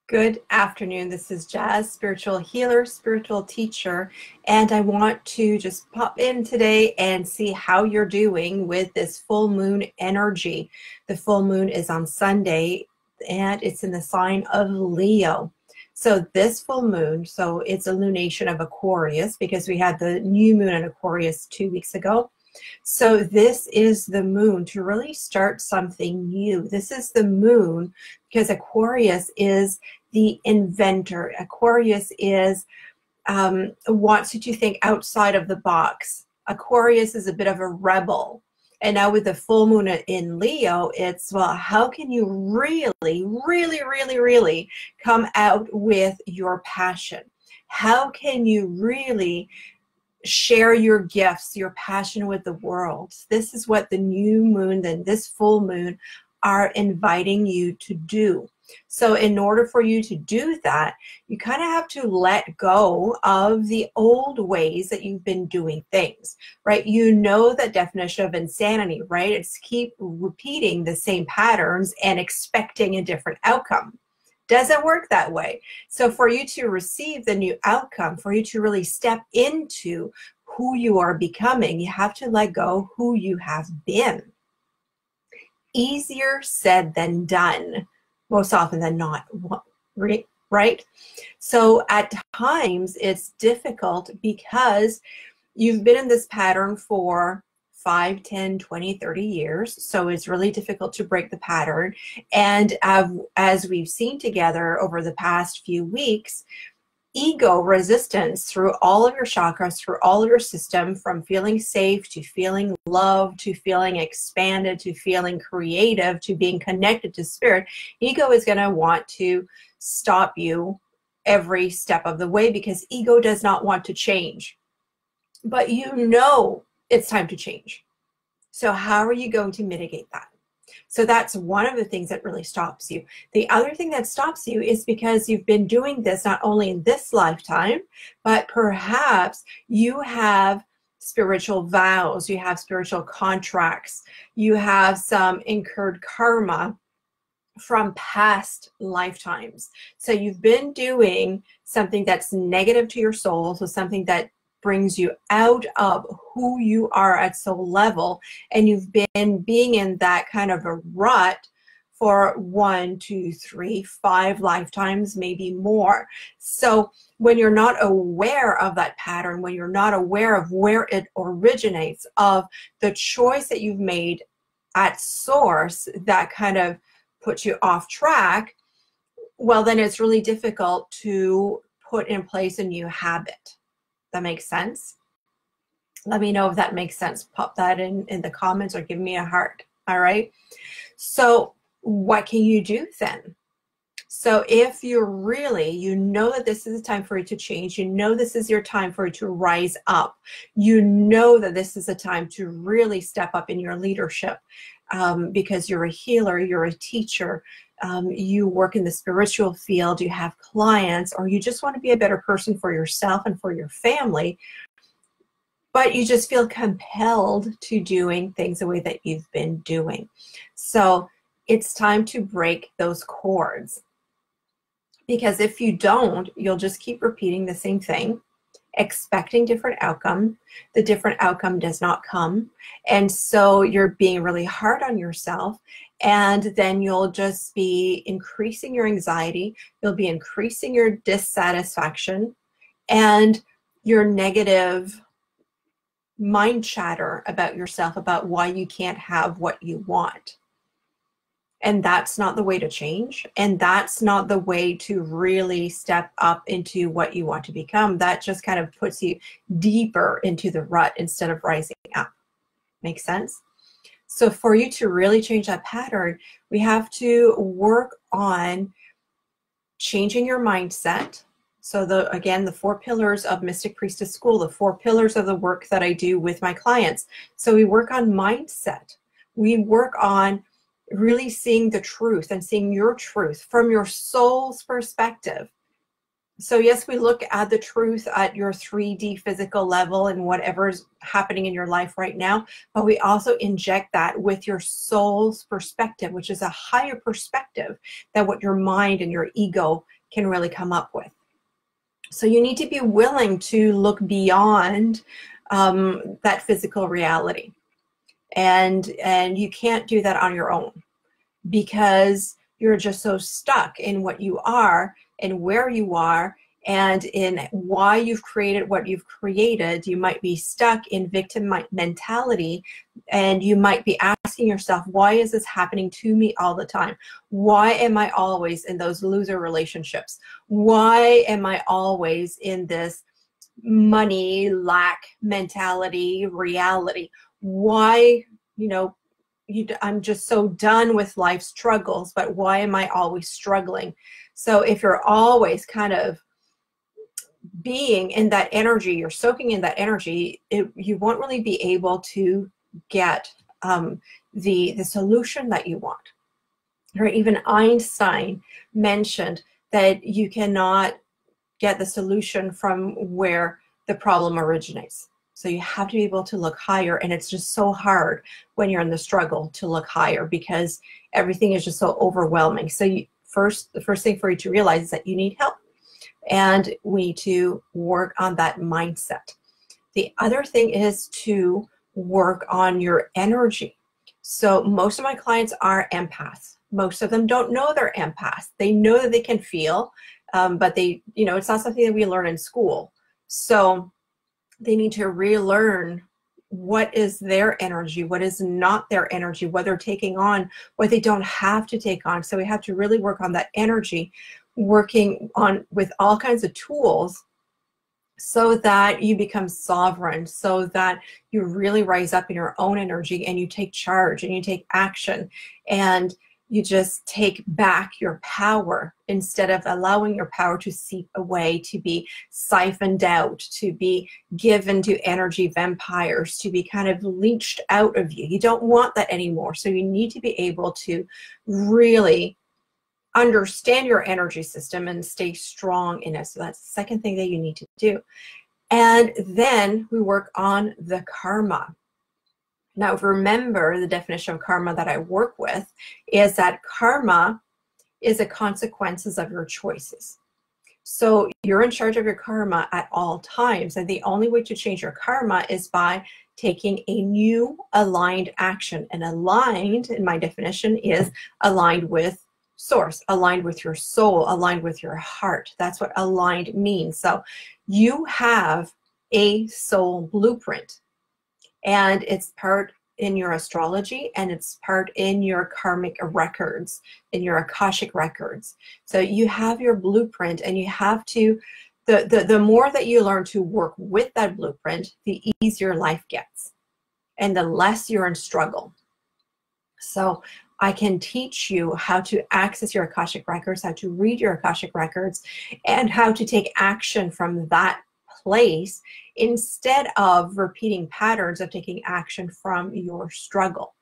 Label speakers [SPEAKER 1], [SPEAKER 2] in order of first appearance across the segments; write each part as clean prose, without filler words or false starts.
[SPEAKER 1] Good afternoon. This is Jazz, spiritual healer, spiritual teacher, and I want to just pop in today and see how you're doing with this full moon energy. The full moon is on Sunday and it's in the sign of Leo. So this full moon, so it's a lunation of Aquarius because we had the new moon in Aquarius 2 weeks ago. So this is the moon to really start something new. This is the moon because Aquarius is the inventor. Aquarius is wants you to think outside of the box. Aquarius is a bit of a rebel. And now with the full moon in Leo, it's, well, how can you really come out with your passion? How can you really share your gifts, your passion with the world? This is what the new moon and this full moon are inviting you to do. So in order for you to do that, you kind of have to let go of the old ways that you've been doing things, right? You know the definition of insanity, right? It's keep repeating the same patterns and expecting a different outcome. Doesn't work that way. So for you to receive the new outcome, for you to really step into who you are becoming, you have to let go who you have been. Easier said than done, most often than not, right? So at times it's difficult because you've been in this pattern for 5, 10, 20, 30 years. So it's really difficult to break the pattern. And as we've seen together over the past few weeks, ego resistance through all of your chakras, through all of your system, from feeling safe to feeling loved, to feeling expanded, to feeling creative, to being connected to spirit, ego is going to want to stop you every step of the way because ego does not want to change. But you know it's time to change. So how are you going to mitigate that? So that's one of the things that really stops you. The other thing that stops you is because you've been doing this not only in this lifetime, but perhaps you have spiritual vows, you have spiritual contracts, you have some incurred karma from past lifetimes. So you've been doing something that's negative to your soul, so something that brings you out of who you are at soul level, and you've been being in that kind of a rut for 1, 2, 3, 5 lifetimes, maybe more. So when you're not aware of that pattern, when you're not aware of where it originates, of the choice that you've made at source that kind of puts you off track, well, then it's really difficult to put in place a new habit. That makes sense? Let me know if that makes sense. Pop that in the comments or give me a heart. All right. So what can you do then? So if you're really, you know that this is a time for you to change, you know this is your time for you to rise up, you know that this is a time to really step up in your leadership because you're a healer, you're a teacher, you work in the spiritual field, you have clients, or you just want to be a better person for yourself and for your family, but you just feel compelled to doing things the way that you've been doing. So it's time to break those cords. Because if you don't, you'll just keep repeating the same thing, expecting different outcome. The different outcome does not come. And so you're being really hard on yourself. And then you'll just be increasing your anxiety. You'll be increasing your dissatisfaction and your negative mind chatter about yourself, about why you can't have what you want. And that's not the way to change. And that's not the way to really step up into what you want to become. That just kind of puts you deeper into the rut instead of rising up. Make sense? So for you to really change that pattern, we have to work on changing your mindset. So again, the 4 pillars of Mystic Priestess School, the 4 pillars of the work that I do with my clients. So we work on mindset. We work on really seeing the truth and seeing your truth from your soul's perspective. So yes, we look at the truth at your 3D physical level and whatever's happening in your life right now, but we also inject that with your soul's perspective, which is a higher perspective than what your mind and your ego can really come up with. So you need to be willing to look beyond that physical reality. And you can't do that on your own, because you're just so stuck in what you are and where you are and in why you've created what you've created. You might be stuck in victim mentality, and you might be asking yourself, why is this happening to me all the time? Why am I always in those loser relationships? Why am I always in this money lack mentality reality? Why, I'm just so done with life's struggles, but why am I always struggling? So if you're always kind of being in that energy, you're soaking in that energy, you won't really be able to get the solution that you want. Or even Einstein mentioned that you cannot get the solution from where the problem originates. So you have to be able to look higher, and it's just so hard when you're in the struggle to look higher because everything is just so overwhelming. So the first thing for you to realize is that you need help, and we need to work on that mindset. The other thing is to work on your energy. So most of my clients are empaths. Most of them don't know they're empaths. They know that they can feel, but it's not something that we learn in school. So they need to relearn what is their energy, what is not their energy, what they're taking on, what they don't have to take on. So we have to really work on that energy, working on with all kinds of tools so that you become sovereign, so that you really rise up in your own energy and you take charge and you take action and you just take back your power instead of allowing your power to seep away, to be siphoned out, to be given to energy vampires, to be kind of leached out of you. You don't want that anymore. So you need to be able to really understand your energy system and stay strong in it. So that's the second thing that you need to do. And then we work on the karma. Now, remember, the definition of karma that I work with is that karma is the consequences of your choices. So you're in charge of your karma at all times. And the only way to change your karma is by taking a new aligned action. And aligned, in my definition, is aligned with source, aligned with your soul, aligned with your heart. That's what aligned means. So you have a soul blueprint. And it's part in your astrology, and it's part in your karmic records, in your Akashic records. So you have your blueprint, and you have to, the more that you learn to work with that blueprint, the easier life gets, and the less you're in struggle. So I can teach you how to access your Akashic records, how to read your Akashic records, and how to take action from that place instead of repeating patterns of taking action from your struggle.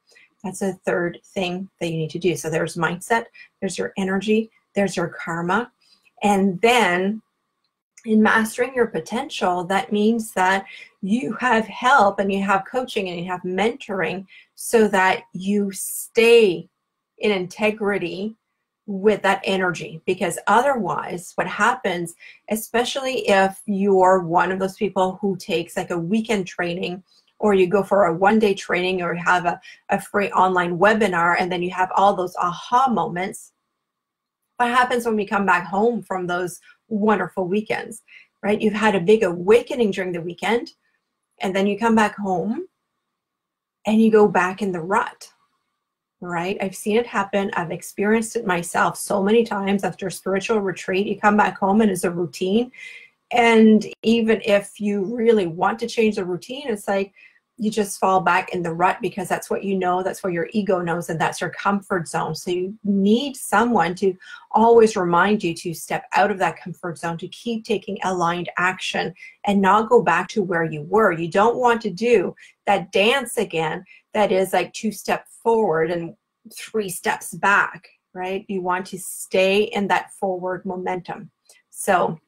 [SPEAKER 1] That's a third thing that you need to do. So there's mindset, there's your energy, there's your karma. And then in mastering your potential, that means that you have help and you have coaching and you have mentoring so that you stay in integrity with that energy. Because otherwise what happens, especially if you're one of those people who takes like a weekend training, or you go for a one-day training, or you have a free online webinar, and then you have all those aha moments, what happens when we come back home from those wonderful weekends, right? You've had a big awakening during the weekend, and then you come back home and you go back in the rut. Right? I've seen it happen. I've experienced it myself so many times. After a spiritual retreat, you come back home and it's a routine. And even if you really want to change the routine, it's like you just fall back in the rut because that's what you know, that's what your ego knows, and that's your comfort zone. So you need someone to always remind you to step out of that comfort zone, to keep taking aligned action and not go back to where you were. You don't want to do that dance again that is like 2 steps forward and 3 steps back, right? You want to stay in that forward momentum. So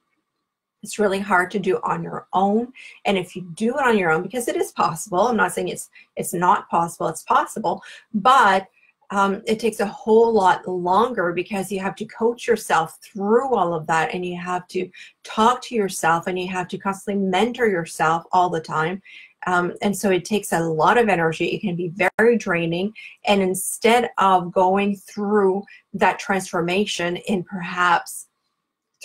[SPEAKER 1] It's really hard to do on your own. And if you do it on your own, because it is possible, I'm not saying it's not possible, it's possible, but it takes a whole lot longer because you have to coach yourself through all of that, and you have to talk to yourself, and you have to constantly mentor yourself all the time. And so it takes a lot of energy. It can be very draining. And instead of going through that transformation in perhaps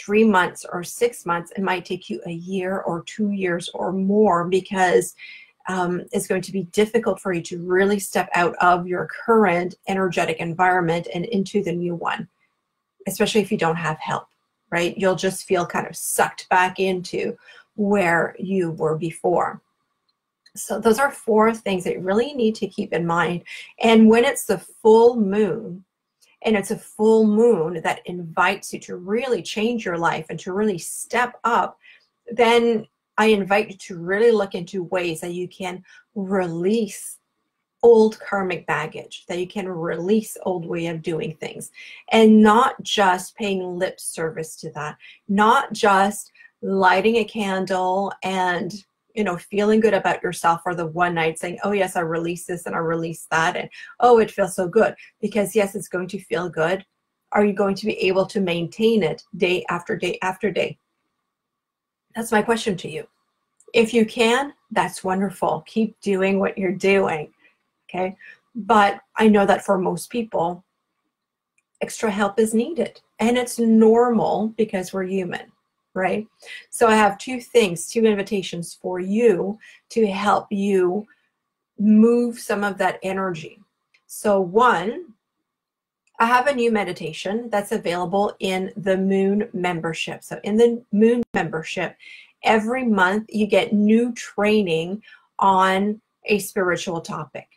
[SPEAKER 1] 3 months or 6 months, it might take you a year or 2 years or more, because it's going to be difficult for you to really step out of your current energetic environment and into the new one, especially if you don't have help, right? You'll just feel kind of sucked back into where you were before. So those are 4 things that you really need to keep in mind. And when it's the full moon, and it's a full moon that invites you to really change your life and to really step up, then I invite you to really look into ways that you can release old karmic baggage, that you can release old way of doing things, and not just paying lip service to that, not just lighting a candle and feeling good about yourself for the one night, saying, oh yes, I release this and I release that, and oh, it feels so good. Because yes, it's going to feel good. Are you going to be able to maintain it day after day after day? That's my question to you. If you can, that's wonderful. Keep doing what you're doing, okay? But I know that for most people, extra help is needed. And it's normal because we're human, right? So I have 2 invitations for you to help you move some of that energy. So 1, I have a new meditation that's available in the Moon membership. So in the Moon membership, every month you get new training on a spiritual topic.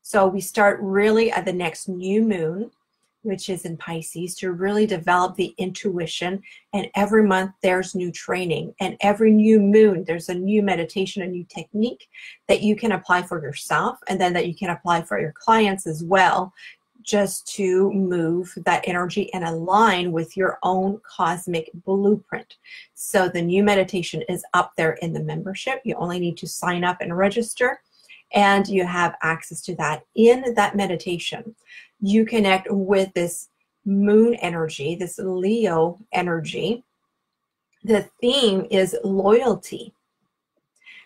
[SPEAKER 1] So we start really at the next new moon, which is in Pisces, to really develop the intuition. And every month there's new training. And every new moon, there's a new meditation, a new technique that you can apply for yourself, and then that you can apply for your clients as well, just to move that energy and align with your own cosmic blueprint. So the new meditation is up there in the membership. You only need to sign up and register, and you have access to that. In that meditation, you connect with this moon energy, this Leo energy. The theme is loyalty.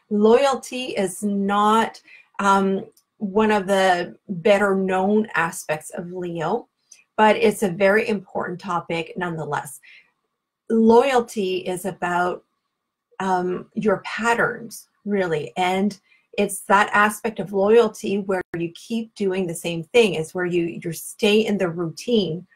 [SPEAKER 1] Loyalty is not one of the better known aspects of Leo, but it's a very important topic nonetheless. Loyalty is about your patterns, really, and it's that aspect of loyalty where you keep doing the same thing. It's where you stay in the routine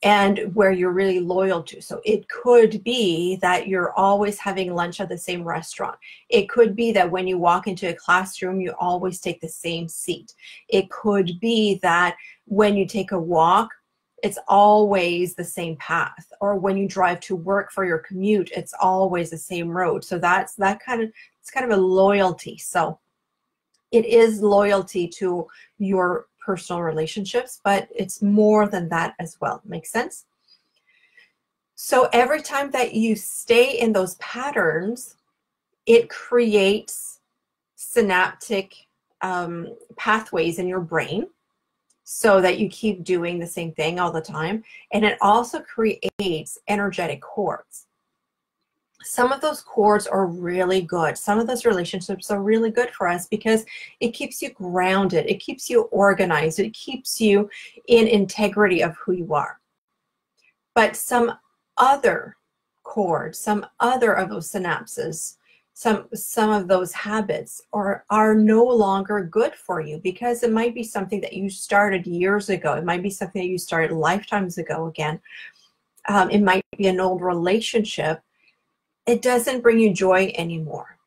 [SPEAKER 1] and where you're really loyal to. So it could be that you're always having lunch at the same restaurant. It could be that when you walk into a classroom, you always take the same seat. It could be that when you take a walk, it's always the same path. Or when you drive to work for your commute, it's always the same road. So it's kind of a loyalty. So it is loyalty to your personal relationships, but it's more than that as well. Makes sense? So every time that you stay in those patterns, it creates synaptic pathways in your brain, so that you keep doing the same thing all the time. And it also creates energetic chords. Some of those chords are really good. Some of those relationships are really good for us because it keeps you grounded. It keeps you organized. It keeps you in integrity of who you are. But some other chords, some other of those synapses, some of those habits are no longer good for you, because it might be something that you started years ago. It might be something that you started lifetimes ago again. It might be an old relationship. It doesn't bring you joy anymore.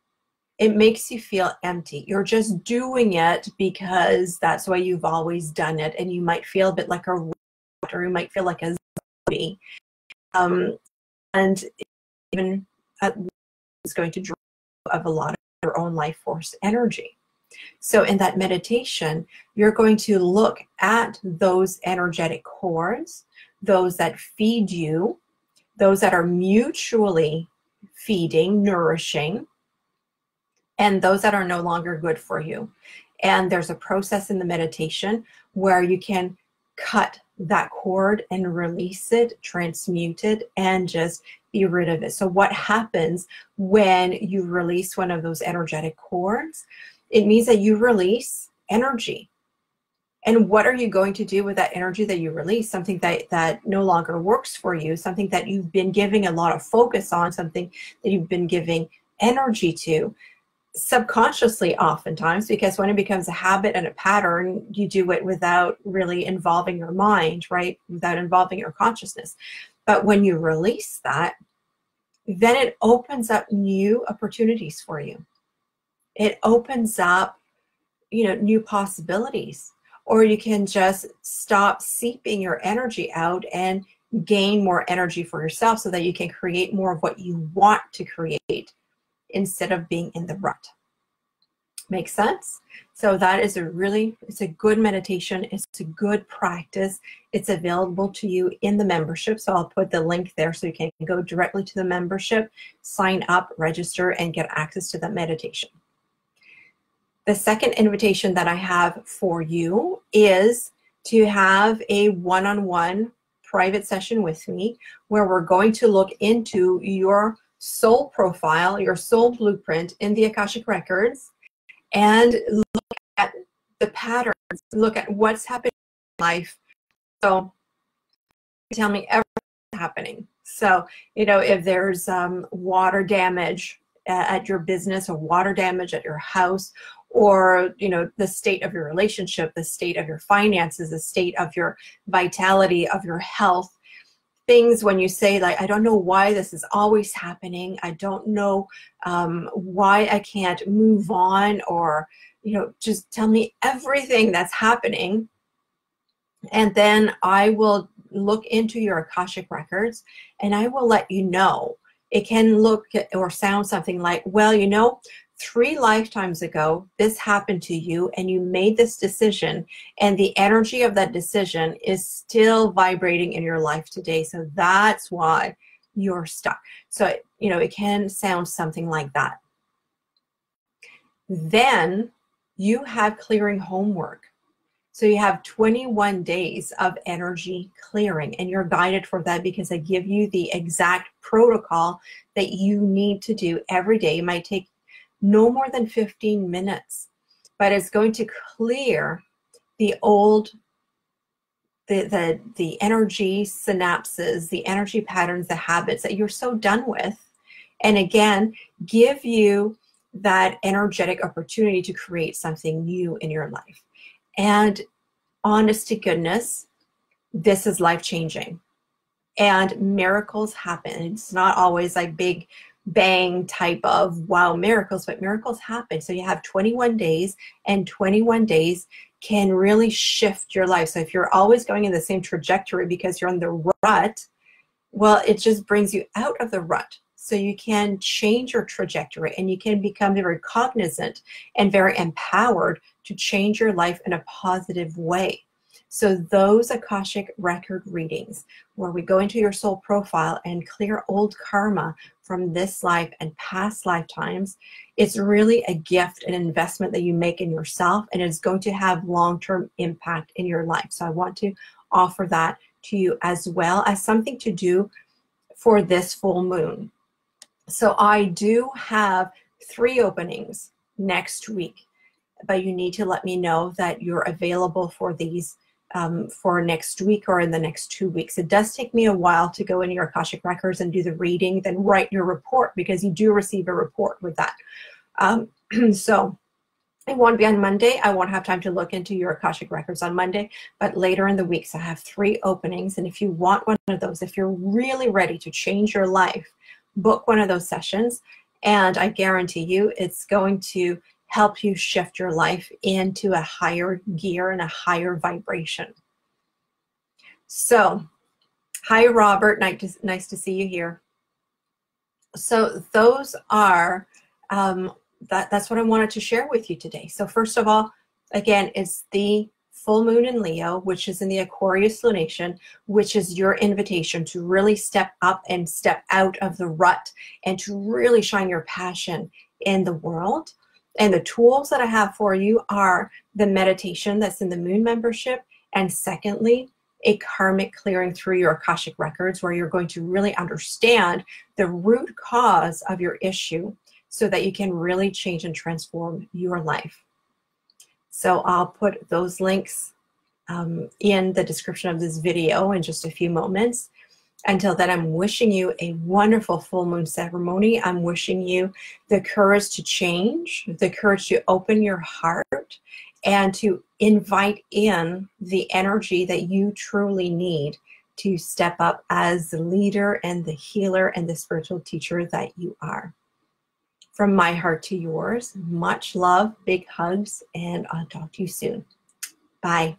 [SPEAKER 1] It makes you feel empty. You're just doing it because that's why you've always done it, and you might feel a bit like a robot, or you might feel like a zombie. And even it's going to drain of a lot of your own life force energy. So in that meditation, you're going to look at those energetic chords, those that feed you, those that are mutually feeding, nourishing, and those that are no longer good for you. And there's a process in the meditation where you can cut that cord and release it, transmute it, and just be rid of it. So what happens when you release one of those energetic cords? It means that you release energy. And what are you going to do with that energy that you release? Something that no longer works for you, something that you've been giving a lot of focus on, something that you've been giving energy to, subconsciously oftentimes, because when it becomes a habit and a pattern, you do it without really involving your mind, right? Without involving your consciousness. But when you release that, then it opens up new opportunities for you. It opens up, new possibilities. Or you can just stop seeping your energy out and gain more energy for yourself so that you can create more of what you want to create instead of being in the rut. Make sense? So that is it's a good meditation. It's a good practice. It's available to you in the membership. So I'll put the link there so you can go directly to the membership, sign up, register, and get access to that meditation. The second invitation that I have for you is to have a one-on-one private session with me where we're going to look into your soul profile, your soul blueprint in the Akashic Records, and look at the patterns, look at what's happening in life. So tell me everything happening. So, if there's water damage at your business or water damage at your house, or, the state of your relationship, the state of your finances, the state of your vitality, of your health, things when you say, like, I don't know why this is always happening. I don't know why I can't move on, or, just tell me everything that's happening. And then I will look into your Akashic Records and I will let you know. It can look or sound something like, well, 3 lifetimes ago, this happened to you and you made this decision, and the energy of that decision is still vibrating in your life today. So that's why you're stuck. So, it can sound something like that. Then you have clearing homework. So you have 21 days of energy clearing, and you're guided for that because I give you the exact protocol that you need to do every day. It might take no more than 15 minutes, but it's going to clear the old, the energy synapses, the energy patterns, the habits that you're so done with. And again, give you that energetic opportunity to create something new in your life. And honest to goodness, this is life-changing. And miracles happen. It's not always like big bang type of wow miracles, but miracles happen. So you have 21 days, and 21 days can really shift your life. So if you're always going in the same trajectory because you're in the rut, well, it just brings you out of the rut. So you can change your trajectory and you can become very cognizant and very empowered to change your life in a positive way. So those Akashic Record readings, where we go into your soul profile and clear old karma from this life and past lifetimes, it's really a gift, an investment that you make in yourself, and it's going to have long-term impact in your life. So I want to offer that to you as well as something to do for this full moon. So I do have 3 openings next week, but you need to let me know that you're available for these for next week or in the next 2 weeks. It does take me a while to go into your Akashic Records and do the reading, then write your report, because you do receive a report with that. So it won't be on Monday. I won't have time to look into your Akashic Records on Monday, but later in the week. So I have 3 openings. And if you want one of those, if you're really ready to change your life, book one of those sessions. And I guarantee you it's going to help you shift your life into a higher gear and a higher vibration. So, hi Robert, nice to see you here. So those are, that's what I wanted to share with you today. So first of all, again, it's the full moon in Leo, which is in the Aquarius lunation, which is your invitation to really step up and step out of the rut and to really shine your passion in the world. And the tools that I have for you are the meditation that's in the moon membership, and secondly, a karmic clearing through your Akashic records, where you're going to really understand the root cause of your issue so that you can really change and transform your life. So I'll put those links in the description of this video in just a few moments. Until then, I'm wishing you a wonderful full moon ceremony. I'm wishing you the courage to change, the courage to open your heart, and to invite in the energy that you truly need to step up as the leader and the healer and the spiritual teacher that you are. From my heart to yours, much love, big hugs, and I'll talk to you soon. Bye.